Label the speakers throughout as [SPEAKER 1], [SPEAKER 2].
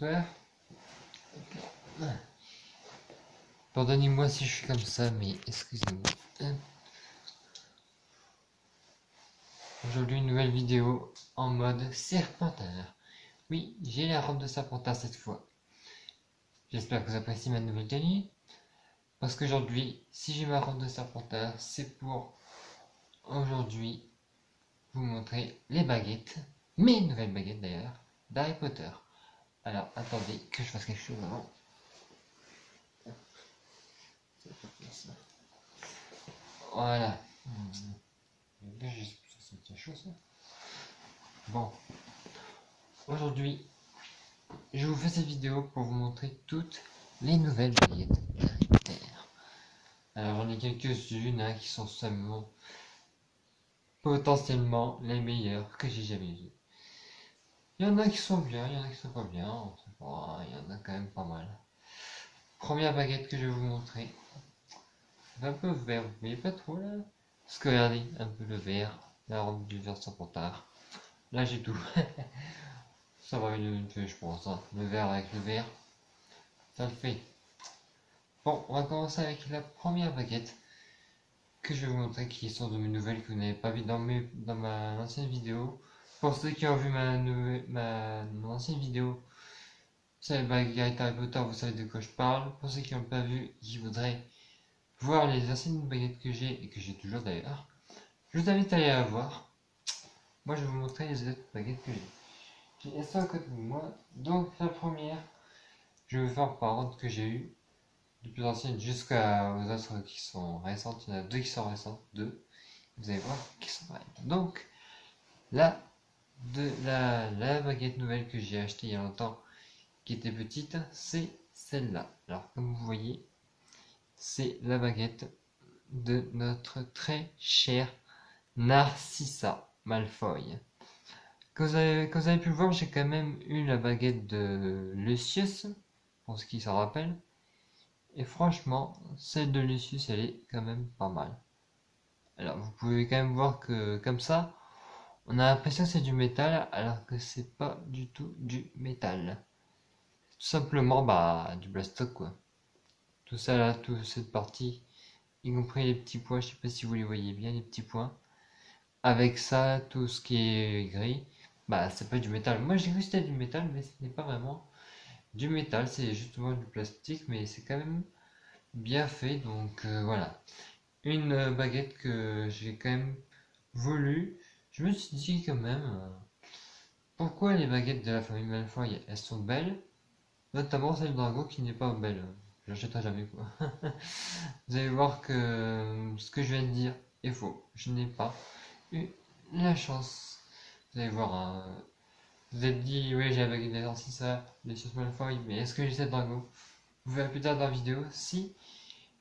[SPEAKER 1] bonsoir. Pardonnez-moi si je suis comme ça, mais excusez-moi. Aujourd'hui, une nouvelle vidéo en mode Serpentard. Oui, j'ai la robe de Serpentard cette fois. J'espère que vous appréciez ma nouvelle tenue. Parce qu'aujourd'hui, si j'ai ma robe de Serpentard, c'est pour aujourd'hui vous montrer les baguettes, mes nouvelles baguettes d'ailleurs, d'Harry Potter. Alors, attendez que je fasse quelque chose avant. Voilà. C'est chaud ça. Bon. Aujourd'hui, je vous fais cette vidéo pour vous montrer toutes les nouvelles baguettes d'Harry Potter. Alors j'en ai quelques-unes qui sont seulement potentiellement les meilleures que j'ai jamais vues. Il y en a qui sont bien, il y en a qui sont pas bien, il y en a quand même pas mal. Première baguette que je vais vous montrer. C'est un peu vert, vous voyez pas trop là? Parce que regardez, un peu le vert, la robe du vert Serpentard. Là j'ai tout. Ça va une feuille je pense, hein. Le vert avec le vert, ça le fait. Bon, on va commencer avec la première baguette que je vais vous montrer, qui sont de mes nouvelles que vous n'avez pas vu dans ma ancienne vidéo. Pour ceux qui ont vu mon ancienne vidéo, c'est la baguette Harry Potter, vous savez de quoi je parle. Pour ceux qui n'ont pas vu, qui voudraient voir les anciennes baguettes que j'ai, et que j'ai toujours d'ailleurs, je vous invite à aller la voir. Moi je vais vous montrer les autres baguettes que j'ai. J'ai ça à côté de moi. Donc la première, je vais faire par ordre que j'ai eu. Les plus anciennes jusqu'aux autres qui sont récentes. Il y en a deux qui sont récentes, deux. Vous allez voir qui sont récentes. Donc, là, la baguette nouvelle que j'ai achetée il y a longtemps, qui était petite, c'est celle-là. Alors, comme vous voyez, c'est la baguette de notre très cher Narcissa Malfoy. Comme vous avez pu le voir, j'ai quand même eu la baguette de Lucius, pour ce qui s'en rappelle. Et franchement, celle de Lucius, elle est quand même pas mal. Alors, vous pouvez quand même voir que, comme ça, on a l'impression que c'est du métal, alors que c'est pas du tout du métal. Tout simplement, du plastoc, quoi. Tout ça là, toute cette partie, y compris les petits points, je sais pas si vous les voyez bien, les petits points. Avec ça, tout ce qui est gris, c'est pas du métal. Moi, j'ai cru que c'était du métal, mais ce n'est pas vraiment du métal, c'est justement du plastique, mais c'est quand même bien fait, donc voilà. Une baguette que j'ai quand même voulu. Je me suis dit quand même, pourquoi les baguettes de la famille Malfoy, elles sont belles, notamment celle de Drago qui n'est pas belle. Je l'achèterai jamais quoi. Vous allez voir que ce que je viens de dire est faux. Je n'ai pas eu la chance. Vous allez voir, vous êtes dit, oui j'ai la baguette de Narcissa, les choses Malfoy, mais est-ce que j'ai celle de Drago? Vous verrez plus tard dans la vidéo si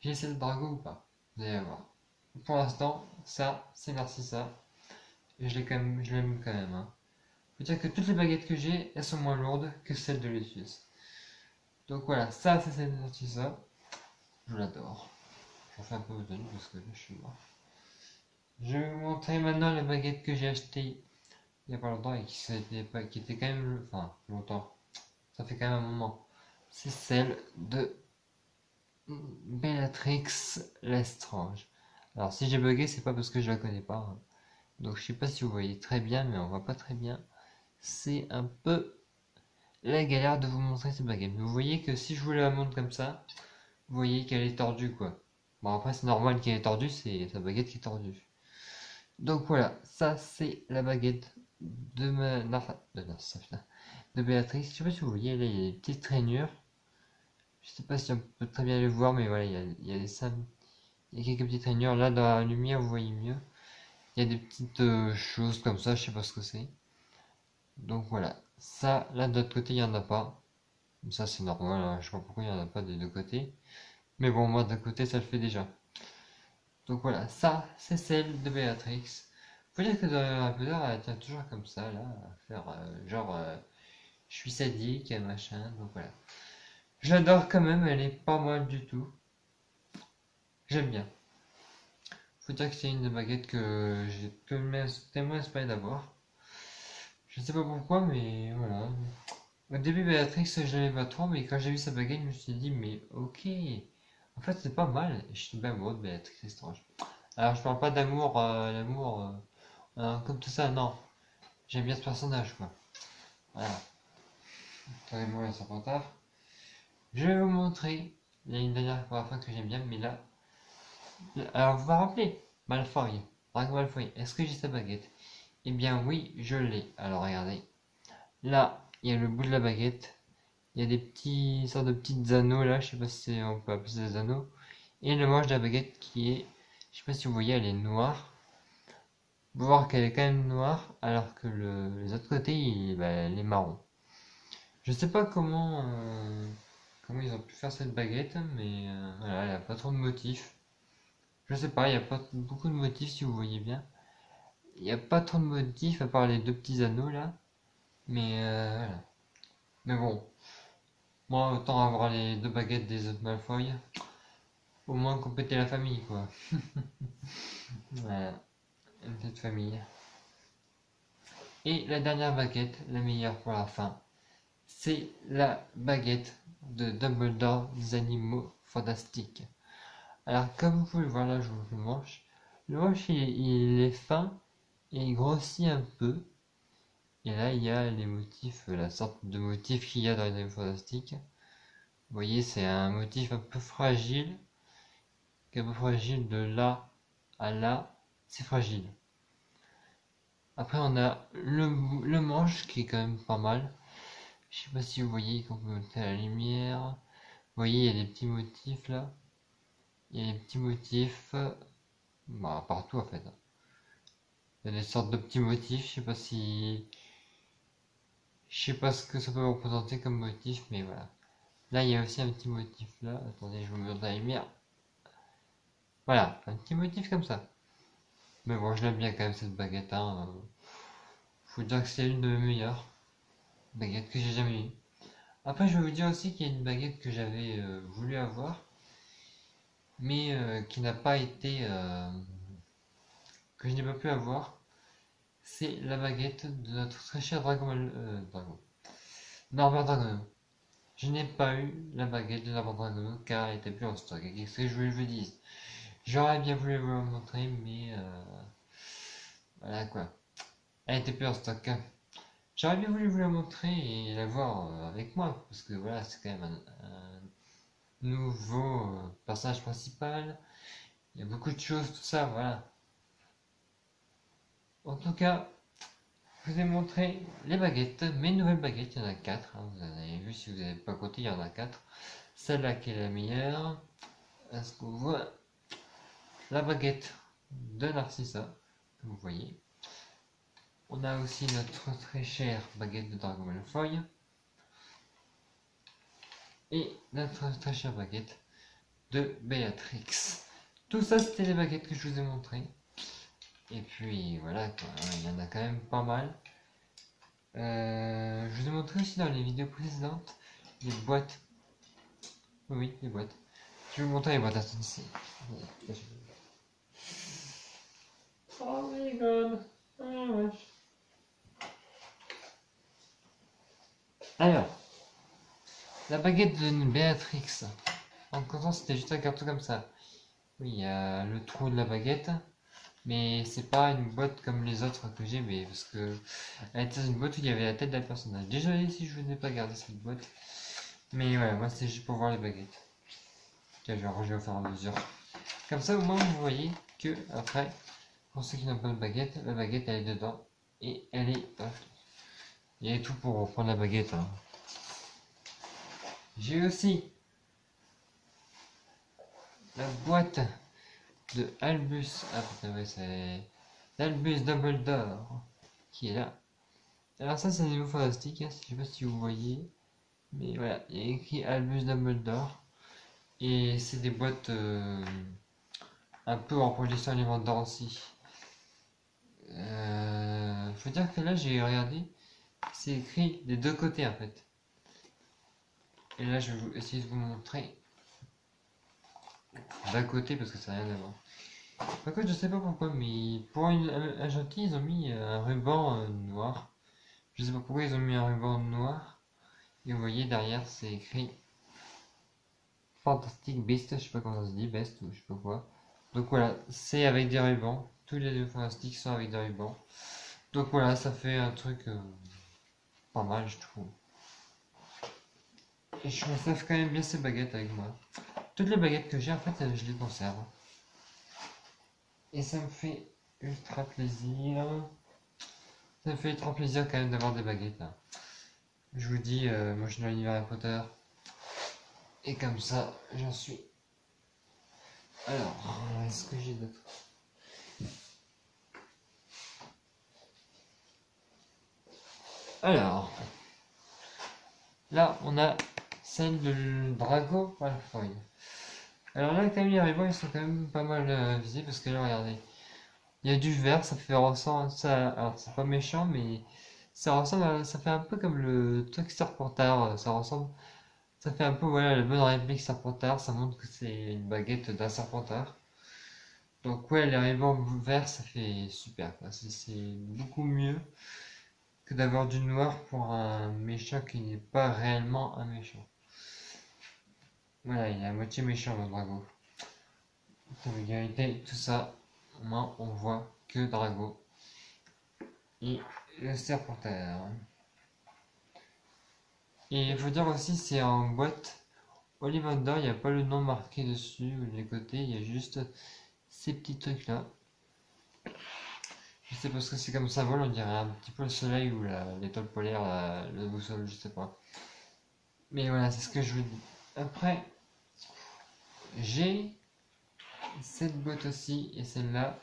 [SPEAKER 1] j'ai celle de Drago ou pas. Vous allez voir. Pour l'instant, ça, c'est Narcissa. Et je l'aime quand même. Faut dire que toutes les baguettes que j'ai, elles sont moins lourdes que celles de Lucius. Donc voilà, ça, c'est celle de Narcissa. Je l'adore. J'en fais un peu de parce que là, je suis mort. Je vais vous montrer maintenant la baguette que j'ai achetée il n'y a pas longtemps et qui était quand même... Enfin, longtemps. Ça fait quand même un moment. C'est celle de Bellatrix Lestrange. Alors si j'ai bugué, c'est pas parce que je la connais pas. Donc je sais pas si vous voyez très bien, mais on voit pas très bien. C'est un peu la galère de vous montrer cette baguette. Mais vous voyez que si je vous la montre comme ça, vous voyez qu'elle est tordue quoi. Bon après c'est normal qu'elle est tordue, c'est sa baguette qui est tordue. Donc voilà, ça c'est la baguette de de Béatrix. Je sais pas si vous voyez, là il y a des petites rainures. Je sais pas si on peut très bien les voir, mais voilà, il y a quelques petites rainures. Là dans la lumière vous voyez mieux. Il y a des petites choses comme ça, je sais pas ce que c'est. Donc voilà, ça là de l'autre côté il n'y en a pas. Ça c'est normal, hein. Je sais pas pourquoi il n'y en a pas des deux côtés. Mais bon, moi d'un côté ça le fait déjà. Donc voilà, ça c'est celle de Béatrix. Faut dire que dans la Potter elle tient toujours comme ça là, à faire je suis sadique et machin, donc voilà. J'adore quand même, elle est pas mal du tout. J'aime bien. Faut dire que c'est une des baguettes que j'ai tellement espéré d'avoir. Je sais pas pourquoi, mais voilà. Au début, Béatrix, je l'aimais pas trop, mais quand j'ai vu sa baguette, je me suis dit, mais ok, en fait, c'est pas mal. Et je suis bien amoureux de Béatrix Lestrange. Alors, je parle pas d'amour, l'amour, comme tout ça, non. J'aime bien ce personnage, quoi. Voilà. Attendez-moi là, ça prend tard. Je vais vous montrer. Il y a une dernière fois que j'aime bien, mais là. Alors, vous vous rappelez Malfoy, Drago Malfoy, est-ce que j'ai sa baguette? Eh bien, oui, je l'ai. Alors, regardez. Là, il y a le bout de la baguette. Il y a des petits sortes de petites anneaux là, je sais pas si on peut appeler ça des anneaux. Et le manche de la baguette qui est, je sais pas si vous voyez, elle est noire. Vous pouvez voir qu'elle est quand même noire, alors que les autres côtés, elle est marron. Je sais pas comment ils ont pu faire cette baguette, mais voilà, elle a pas trop de motifs. Je sais pas, il n'y a pas beaucoup de motifs si vous voyez bien. Il n'y a pas trop de motifs à part les deux petits anneaux là, mais voilà. Mais bon, moi autant avoir les deux baguettes des autres Malfoy. Au moins compléter la famille, quoi. Voilà, une petite famille. Et la dernière baguette, la meilleure pour la fin, c'est la baguette de Dumbledore des animaux fantastiques. Alors, comme vous pouvez le voir là, je vous le manche. Le manche, il est fin et il grossit un peu. Et là, il y a les motifs, la sorte de motif qu'il y a dans les animaux fantastiques. Vous voyez, c'est un motif un peu fragile. Un peu fragile de là à là. C'est fragile. Après, on a le manche qui est quand même pas mal. Je sais pas si vous voyez qu'on peut monter à la lumière. Vous voyez, il y a des petits motifs là. Il y a des petits motifs partout en fait. Il y a des sortes de petits motifs. Je sais pas ce que ça peut représenter comme motif, mais voilà. Là, il y a aussi un petit motif là. Attendez, je vous montre à la lumière. Voilà, un petit motif comme ça. Mais bon, je l'aime bien quand même cette baguette. Hein. Faut dire que c'est une de mes meilleures baguettes que j'ai jamais eues. Après, je vais vous dire aussi qu'il y a une baguette que j'avais voulu avoir, mais qui n'a pas été, que je n'ai pas pu avoir. C'est la baguette de notre très cher Dragon. Norbert Dragono. Je n'ai pas eu la baguette de Norbert Dragono car elle était plus en stock. Et qu'est-ce que je voulais vous dire? J'aurais bien voulu vous la montrer, mais voilà quoi. Elle était plus en stock. Hein. J'aurais bien voulu vous la montrer et la voir avec moi, parce que voilà, c'est quand même un nouveau personnage principal. Il y a beaucoup de choses, tout ça, voilà. En tout cas, je vous ai montré les baguettes, mes nouvelles baguettes, il y en a 4. Hein, vous en avez vu, si vous n'avez pas compté, il y en a 4. Celle-là qui est la meilleure. Est-ce qu'on voit la baguette de Narcissa, comme vous voyez. On a aussi notre très chère baguette de Dragon Malfoy. Et notre très chère baguette de Béatrix. Tout ça, c'était les baguettes que je vous ai montrées. Et puis voilà, quoi, hein, il y en a quand même pas mal. Je vous ai montré aussi dans les vidéos précédentes les boîtes. Oui, les boîtes. Je vais vous montrer les boîtes. Attends, ici. Oh my god. Oh, alors, la baguette de Béatrix. En comptant, c'était juste un carton comme ça. Oui, il y a le trou de la baguette. Mais c'est pas une boîte comme les autres que j'ai, mais parce que elle était dans une boîte où il y avait la tête d'un personnage. Désolé si je n'ai pas gardé cette boîte. Mais ouais, moi c'est juste pour voir les baguettes. Tiens, je vais ranger au fur et à mesure. Comme ça, au moins vous voyez que après, pour ceux qui n'ont pas de baguette, la baguette elle est dedans. Et elle est. Il y a tout pour prendre la baguette. Hein. J'ai aussi la boîte de Albus. Ah putain, ouais, c'est Albus Dumbledore qui est là. Alors ça c'est un niveau fantastique, hein, je sais pas si vous voyez, mais voilà, il y a écrit Albus Dumbledore et c'est des boîtes un peu en projection alimentaire aussi. Faut dire que là j'ai regardé, c'est écrit des deux côtés en fait. Et là je vais essayer de vous montrer d'un côté parce que ça n'a rien à voir. Par contre je sais pas pourquoi, mais pour un gentil ils ont mis un ruban noir. Je sais pas pourquoi ils ont mis un ruban noir. Et vous voyez derrière, c'est écrit Fantastic Beast, je sais pas comment ça se dit, Best ou je sais pas quoi. Donc voilà, c'est avec des rubans. Tous les fantastiques sont avec des rubans. Donc voilà, ça fait un truc pas mal, je trouve. Et je conserve quand même bien ces baguettes avec moi. Toutes les baguettes que j'ai, en fait, je les conserve. Et ça me fait ultra plaisir. Ça me fait ultra plaisir quand même d'avoir des baguettes. Hein. Je vous dis, moi je suis dans l'univers Harry Potter. Et comme ça, j'en suis. Alors, est-ce que j'ai d'autres? Alors, là, on a celle de Drago Malfoy. Alors là, quand même, les rubans, ils sont quand même pas mal visés parce que là, regardez. Il y a du vert, ça fait ressemble ça. Alors, c'est pas méchant, mais ça ressemble ça fait un peu comme le truc Serpentard. Ça ressemble. Ça fait un peu, voilà, la bonne réplique Serpentard. Ça montre que c'est une baguette d'un Serpentard. Donc, ouais, les rubans verts, ça fait super, quoi. C'est beaucoup mieux que d'avoir du noir pour un méchant qui n'est pas réellement un méchant. Voilà, il est à moitié méchant, le Drago. La vulgarité, tout ça, non, on voit que Drago et le Serpentard. Et il faut dire aussi, c'est en boîte Ollivander, il n'y a pas le nom marqué dessus ou les côtés, il y a juste ces petits trucs là. Je sais parce que c'est comme ça vole, on dirait un petit peu le soleil ou l'étoile polaire, le boussole, je sais pas. Mais voilà, c'est ce que je vous dis. Après, j'ai cette boîte aussi et celle-là.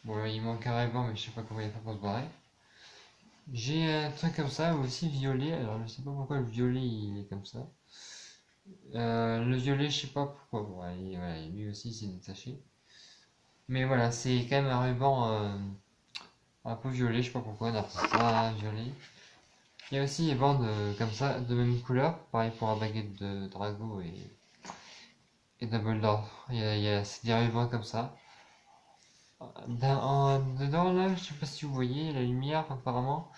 [SPEAKER 1] Bon, il manque un ruban, mais je sais pas comment il va faire pour se barrer. J'ai un truc comme ça, aussi violet. Alors, je sais pas pourquoi le violet il est comme ça. Le violet, je sais pas pourquoi. Bon, voilà, lui aussi c'est détaché. Mais voilà, c'est quand même un ruban un peu violet, je sais pas pourquoi, narcissa violet. Il y a aussi des bandes comme ça, de même couleur, pareil pour la baguette de Drago et Dumbledore. C'est des rubans comme ça. Dedans là, je sais pas si vous voyez, la lumière apparemment,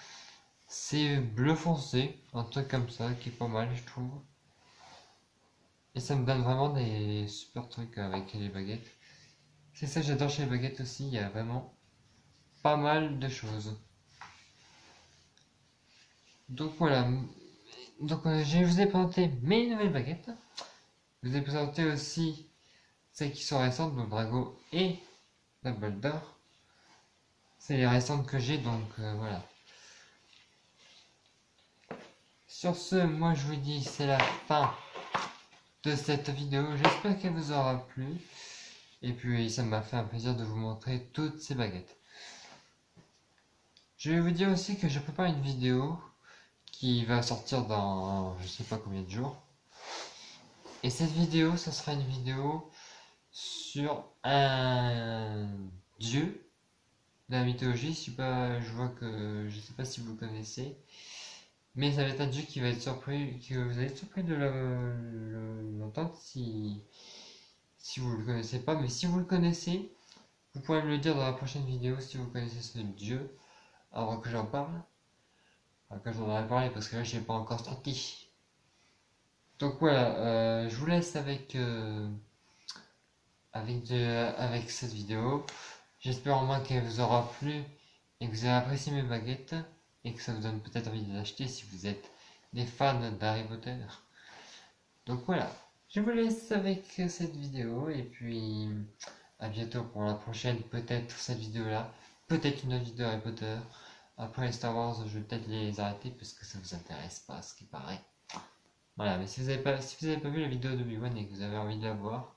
[SPEAKER 1] c'est bleu foncé, un truc comme ça qui est pas mal je trouve. Et ça me donne vraiment des super trucs avec les baguettes. C'est ça que j'adore chez les baguettes aussi, il y a vraiment pas mal de choses. Donc voilà, donc je vous ai présenté mes nouvelles baguettes. Je vous ai présenté aussi celles qui sont récentes, donc Drago et Dumbledore. C'est les récentes que j'ai, donc voilà. Sur ce, moi je vous dis c'est la fin de cette vidéo. J'espère qu'elle vous aura plu. Et puis ça m'a fait un plaisir de vous montrer toutes ces baguettes. Je vais vous dire aussi que je prépare une vidéo qui va sortir dans je sais pas combien de jours. Et cette vidéo, ça sera une vidéo sur un dieu de la mythologie. Je vois que je sais pas si vous le connaissez. Mais ça va être un dieu qui va être surpris, que vous allez être surpris de l'entendre si vous le connaissez pas. Mais si vous le connaissez, vous pourrez me le dire dans la prochaine vidéo si vous connaissez ce dieu, avant que j'en parle. Enfin, que j'en aurais parlé parce que là je n'ai pas encore sorti. Donc voilà, je vous laisse avec cette vidéo. J'espère au moins qu'elle vous aura plu et que vous avez apprécié mes baguettes et que ça vous donne peut-être envie de les acheter si vous êtes des fans d'Harry Potter. Donc voilà, je vous laisse avec cette vidéo et puis à bientôt pour la prochaine, peut-être cette vidéo là, peut-être une autre vidéo Harry Potter. Après les Star Wars, je vais peut-être les arrêter parce que ça vous intéresse pas, ce qui paraît. Voilà, mais si vous avez pas vu la vidéo de Obi-Wan et que vous avez envie de la voir,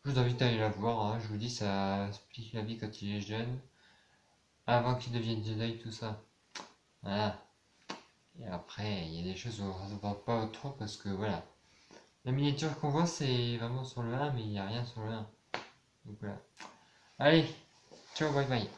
[SPEAKER 1] je vous invite à aller la voir. Hein. Je vous dis, ça explique la vie quand il est jeune, avant qu'il devienne Jedi, tout ça. Voilà. Et après, il y a des choses où on ne voit pas trop parce que voilà. La miniature qu'on voit, c'est vraiment sur le 1, mais il n'y a rien sur le 1. Donc voilà. Allez, ciao, bye bye.